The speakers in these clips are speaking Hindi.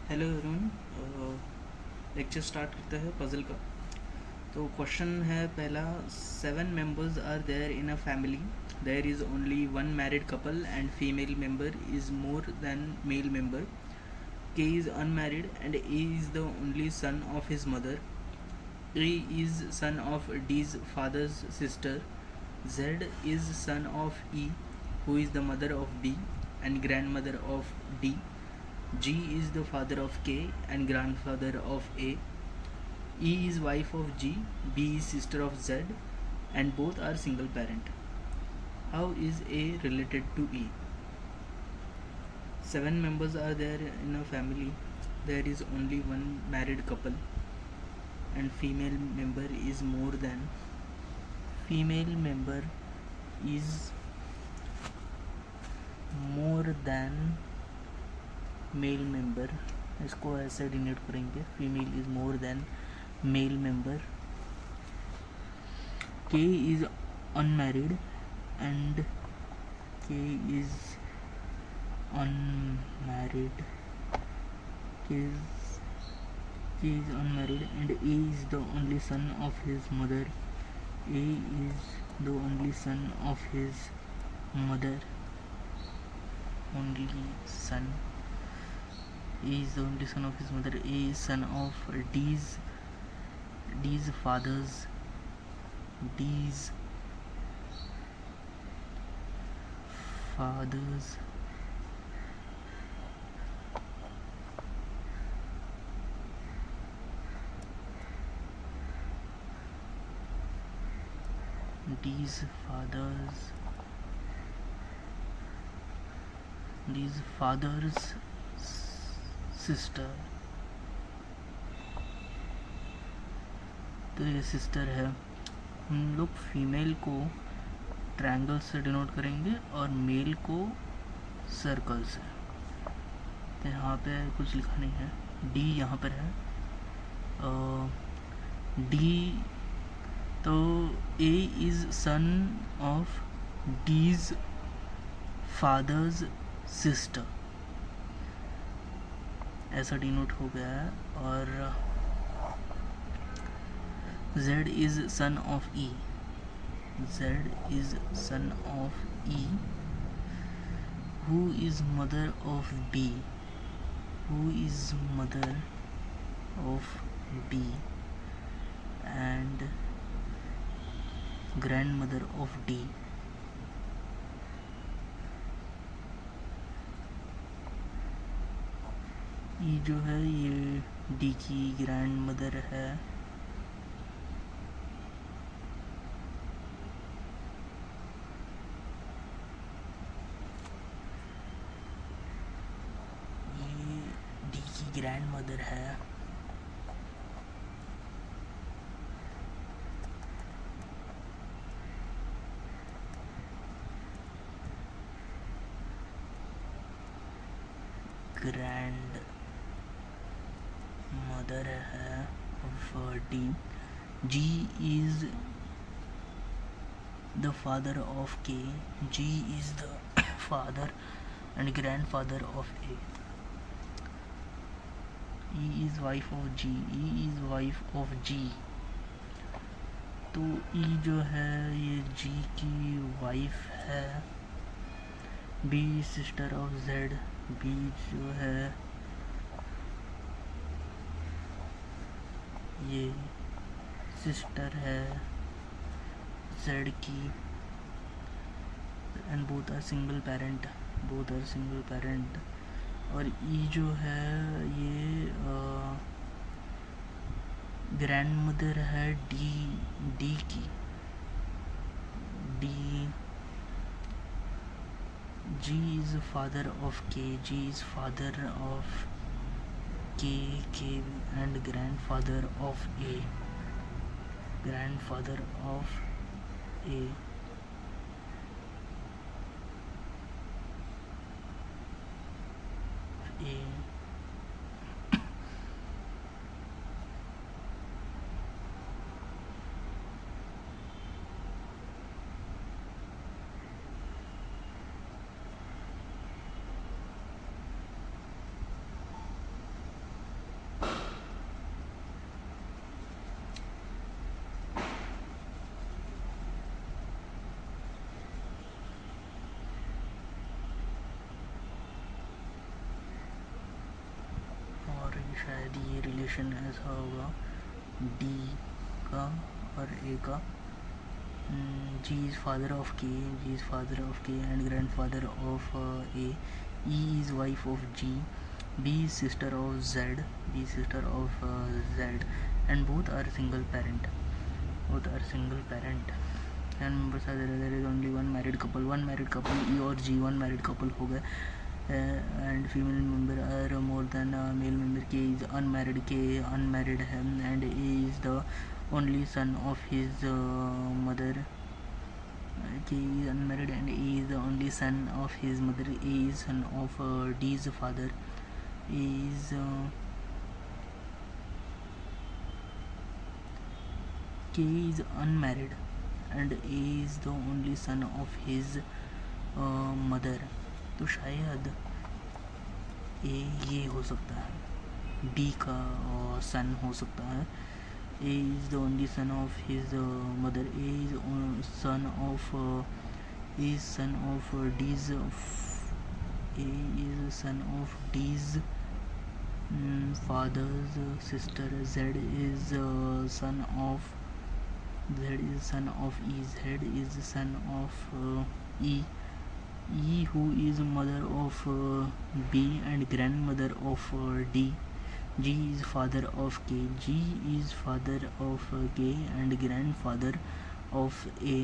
हेलो अरुण। लेक्चर स्टार्ट करते हैं पजल का। तो क्वेश्चन है पहला, 7 members are there in a family, there is only one married couple and female member is more than male member. K is unmarried and A is the only son of his mother. A is son of D's father's sister. Z is son of E who is the mother of B and grandmother of D. G is the father of K and grandfather of A. E is wife of G, B is sister of Z, and both are single parent. How is A related to E? 7 members are there in a family. There is only one married couple, and female member is more than. Female member is more than male member. इसको ऐसे डिनोट करेंगे, female is more than male member. के इज अनमैरिड एंड के इज अनमैरिड के is unmarried and A is the only son of his mother. A is the only son of his mother. Only son. A is the only son of his mother. A is son of D's fathers. D's fathers. D's fathers. D's father's sister. तो ये सिस्टर है। हम लोग फीमेल को ट्रायंगल से डिनोट करेंगे और मेल को सर्कल से। तो यहाँ पे कुछ लिखा नहीं है, डी यहाँ पर है। डी, तो A is son of D's father's sister, ऐसा डिनोट हो गया है। और Z is son of E। Z is son of E। Who is mother of B? Who is mother of B? And grandmother of D. ये जो है ये डी की ग्रैंड मदर है। ये डी की ग्रैंड मदर है। ग्रैंड मदर है of D. G is the father of K. G is the father and grandfather of A. E is wife of G। E is wife of G। तो E जो है ये G की वाइफ है। B sister of Z। B जो है ये सिस्टर है Z की। And both are single parent. Both are single parent. और ई जो है ये ग्रैंड मदर है डी की। D. G is father of K. G is father of K and grandfather of A. Grandfather of A. शायद ये रिलेशन ऐसा होगा डी का और ए का. G is father of K, G is father of K and grandfather of A. E is wife of G. B is sister of Z, B is sister of Z, and both are single parent. Both are single parent. And members are there is only one married couple. One married couple E और G one married couple हो गए. And female member are more than male member. K is unmarried, K unmarried है and A is the only son of his mother. K is unmarried and A is the only son of his mother. A is son of D's father. A is K is unmarried and A is the only son of his mother. तो शायद ए ये हो सकता है, डी का सन हो सकता है. A is the only son of his mother. A is son of D's. A is son of D's father's sister. Z is son of E. Z is son of E. E who is mother of B and grandmother of D. G is father of K. G is father of K and grandfather of A.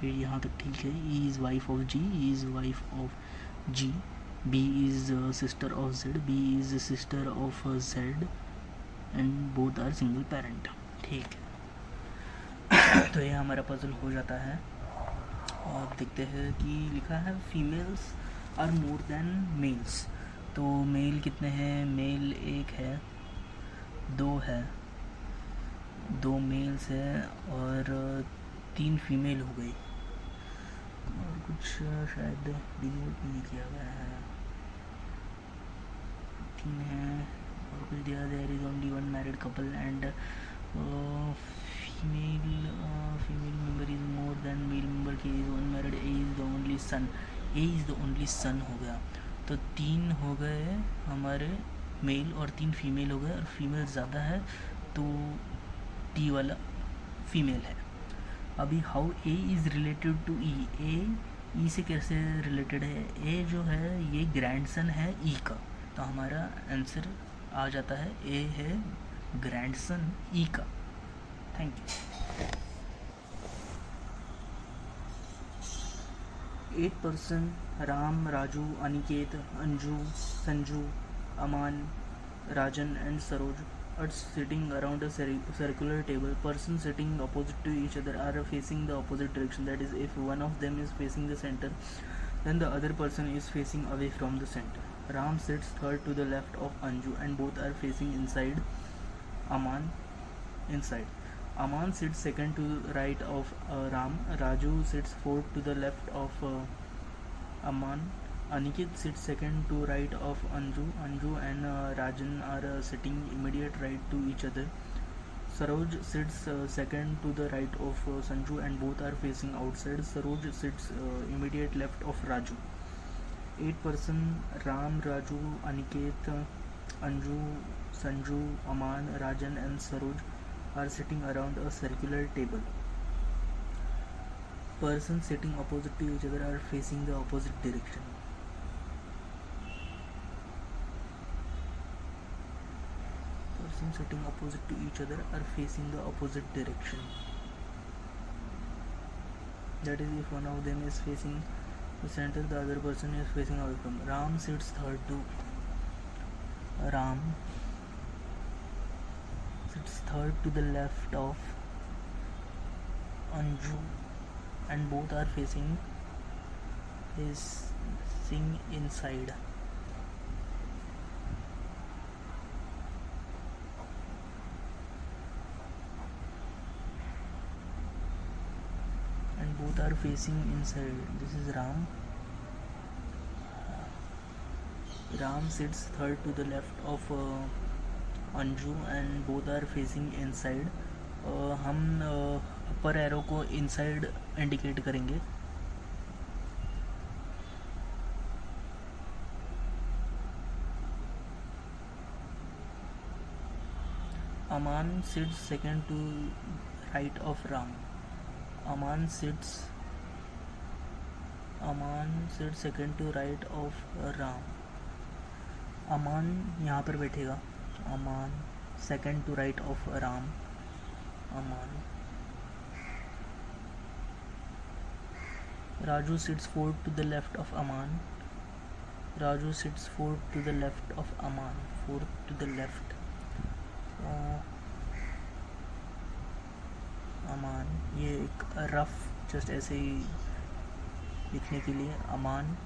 फिर यहाँ तक ठीक है. E is wife of G. E is wife of G. B is sister of Z. B is sister of Z and both are single parent. ठीक है. तो ये हमारा पजल हो जाता है. और देखते हैं कि लिखा है females are more than males. तो मेल कितने हैं? मेल एक है, दो है, दो मेल्स है और 3 फीमेल हो गई. और कुछ शायद डिनोट नहीं किया गया है. 3 है और कुछ दिया. There is only one married couple and female member is more than male member. K is unmarried. A is the only son. A is the only son हो गया. तो 3 हो गए हमारे मेल और 3 फीमेल हो गए और फीमेल ज़्यादा है तो टी वाला फीमेल है. अभी how A is related to E. A से कैसे रिलेटेड है? ए जो है ये ग्रैंडसन है ई का. तो हमारा आंसर आ जाता है ए है ग्रैंडसन ई का. Thank you. 8 person Ram, Raju, Aniket, Anju, Sanju, Aman, Rajan and Saroj are sitting around a circular table. Persons sitting opposite to each other are facing the opposite direction. That is, if one of them is facing the center, then the other person is facing away from the center. Ram sits third to the left of Anju and both are facing inside. Aman inside. Aman sits second to right of Ram. Raju sits fourth to the left of Aman. Aniket sits second to right of Anju. Anju and Rajan are sitting immediate right to each other. Saroj sits second to the right of Sanju and both are facing outside. Saroj sits immediate left of Raju. 8 person Ram, Raju, Aniket, Anju, Sanju, Aman, Rajan and Saroj are sitting around a circular table. Persons sitting opposite to each other are facing the opposite direction. Persons sitting opposite to each other are facing the opposite direction. That is, if one of them is facing the center, the other person is facing away from. Ram sits third to Ram. Sits third to the left of Anju and both are facing inside. And both are facing inside. This is Ram. Ram sits third to the left of Anju and both are facing inside. हम अपर एरो को इनसाइड इंडिकेट करेंगे. Aman sits second to right of Ram. Aman sits second to right of Ram. Aman यहाँ पर बैठेगा. Aman second to right of Ram. Aman. Raju sits fourth to the left of Aman. Raju sits fourth to the left of Aman. Fourth to the left. Aman. ये एक रफ जस्ट ऐसे ही लिखने के लिए. Aman.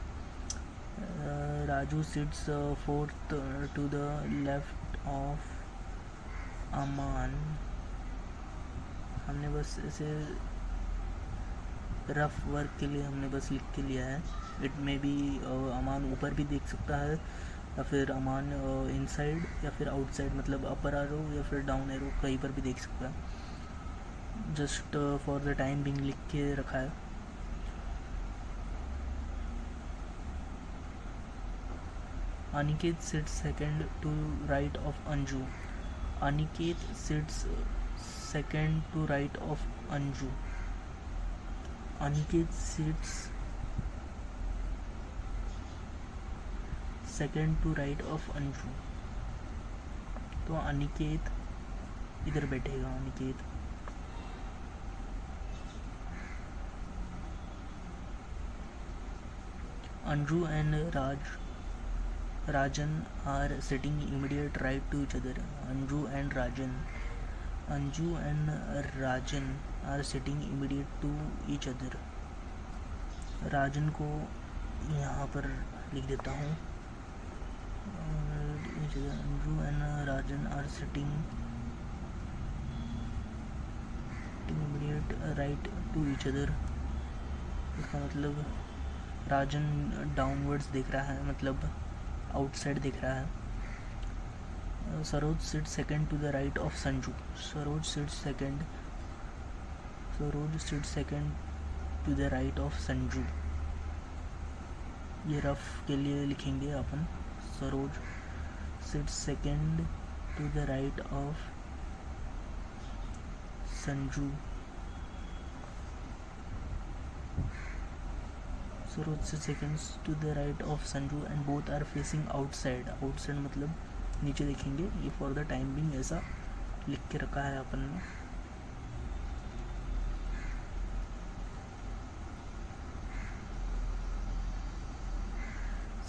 Raju sits fourth to the left of Aman. हमने बस ऐसे रफ वर्क के लिए हमने बस लिख के लिया है. इट में भी अमान ऊपर भी देख सकता है या फिर अमान इनसाइड या फिर आउटसाइड, मतलब अपर एरो या फिर डाउन एरो कहीं पर भी देख सकता है. Just for the time being लिख के रखा है. Aniket sits second to right of Anju. Aniket sits second to right of Anju. Aniket sits second to right of Anju. तो अनिकेत इधर बैठेगा. Aniket. Anju and Rajan are sitting immediate right to each other. Anju and Rajan are sitting immediate to each other. राजन को यहाँ पर लिख देता हूँ. Anju and Rajan are sitting immediate right to each other. इसका मतलब राजन डाउनवर्ड्स दिख रहा है, मतलब आउटसाइड दिख रहा है. Saroj sit second to the right of Sanju. Saroj sit second to the right of Sanju. ये रफ के लिए लिखेंगे अपन. Saroj sit second to the right of Sanju. Saroj sits seconds to the right of Sanju and both are facing outside. Outside मतलब नीचे देखेंगे. ये फॉर द टाइम बिंग ऐसा लिख के रखा है अपन ने.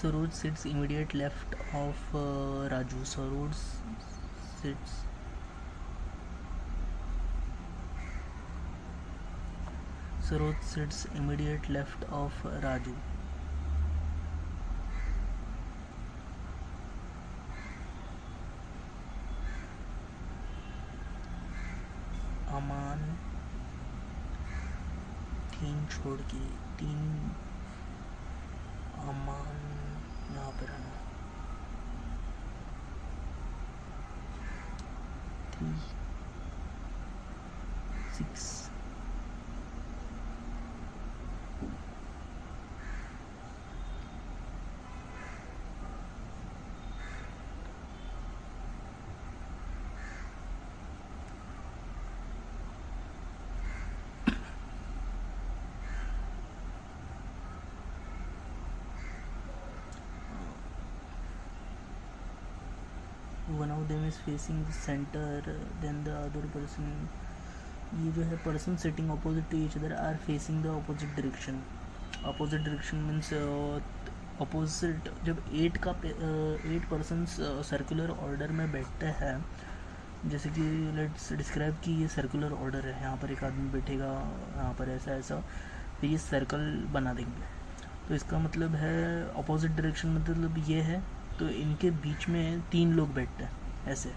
Saroj sits immediate left of Raju. Saroj sits immediate left of Raju. अमान. तीन छोड़ के 3 अमान यहाँ पर आना. 3 6 one of them is facing the center, then the other person. ये जो है person sitting opposite to each other are facing the opposite direction. Opposite direction means opposite. जब 8 persons circular order में बैठते हैं, जैसे कि लेट्स डिस्क्राइब कि ये सर्कुलर ऑर्डर है. यहाँ पर एक आदमी बैठेगा, यहाँ पर ऐसा ऐसा, फिर ये सर्कल बना देंगे. तो इसका मतलब है अपोजिट डायरेक्शन, मतलब ये है तो इनके बीच में 3 लोग बैठते हैं ऐसे.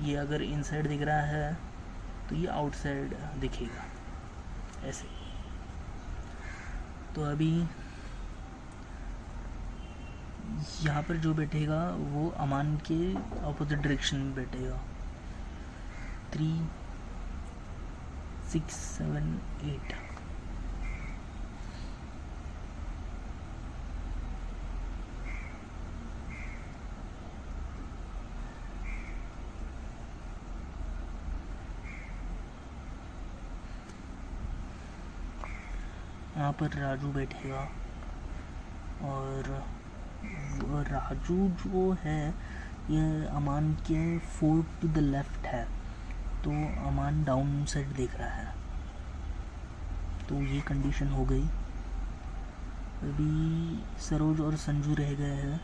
ये अगर इनसाइड दिख रहा है तो ये आउटसाइड दिखेगा ऐसे. तो अभी यहाँ पर जो बैठेगा वो अमान के अपोजिट डायरेक्शन में बैठेगा. 3 6 7 8. यहाँ पर राजू बैठेगा, और राजू जो है ये अमान के 4 टू द लेफ्ट है, तो अमान डाउन साइड देख रहा है। तो ये कंडीशन हो गई। अभी सरोज और संजू रह गए हैं।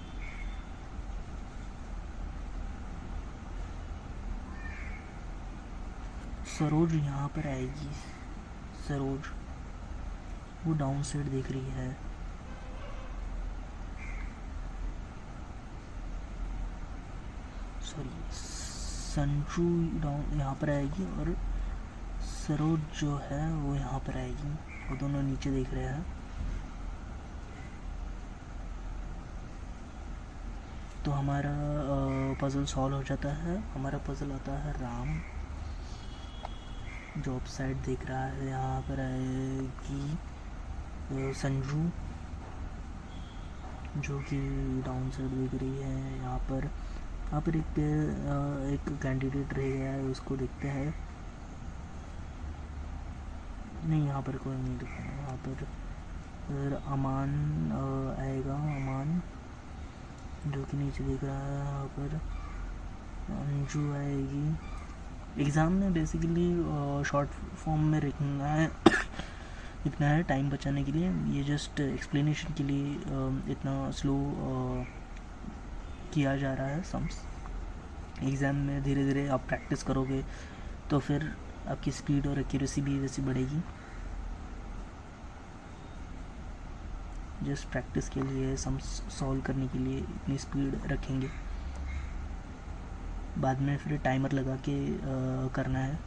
सरोज यहाँ पर आएगी। सरोज वो डाउन साइड देख रही है। सॉरी, संजू डाउन यहाँ पर आएगी और सरोज जो है वो यहाँ पर आएगी। वो दोनों नीचे देख रहे हैं। तो हमारा पज़ल सॉल्व हो जाता है। हमारा पज़ल आता है राम, जो अप साइड देख रहा है। यहाँ पर आएगी संजू, जो कि डाउन साइड देख रही है। यहाँ पर एक कैंडिडेट रह गया है, उसको देखते हैं। नहीं, यहाँ पर कोई नहीं दिखा। यहाँ पर अमान आएगा, अमान जो कि नीचे दिख रहा है। यहाँ पर अंजू आएगी। एग्ज़ाम में बेसिकली शॉर्ट फॉर्म में लिखना है टाइम बचाने के लिए। ये जस्ट एक्सप्लेनेशन के लिए इतना स्लो किया जा रहा है सम्स। एग्ज़ाम में धीरे धीरे आप प्रैक्टिस करोगे तो फिर आपकी स्पीड और एक्यूरेसी भी वैसी बढ़ेगी। जस्ट प्रैक्टिस के लिए सम्स सॉल्व करने के लिए इतनी स्पीड रखेंगे। बाद में फिर टाइमर लगा के करना है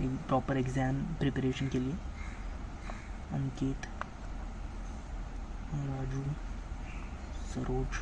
एक प्रॉपर एग्ज़ाम प्रिपरेशन के लिए। अंकित, राजू, सरोज।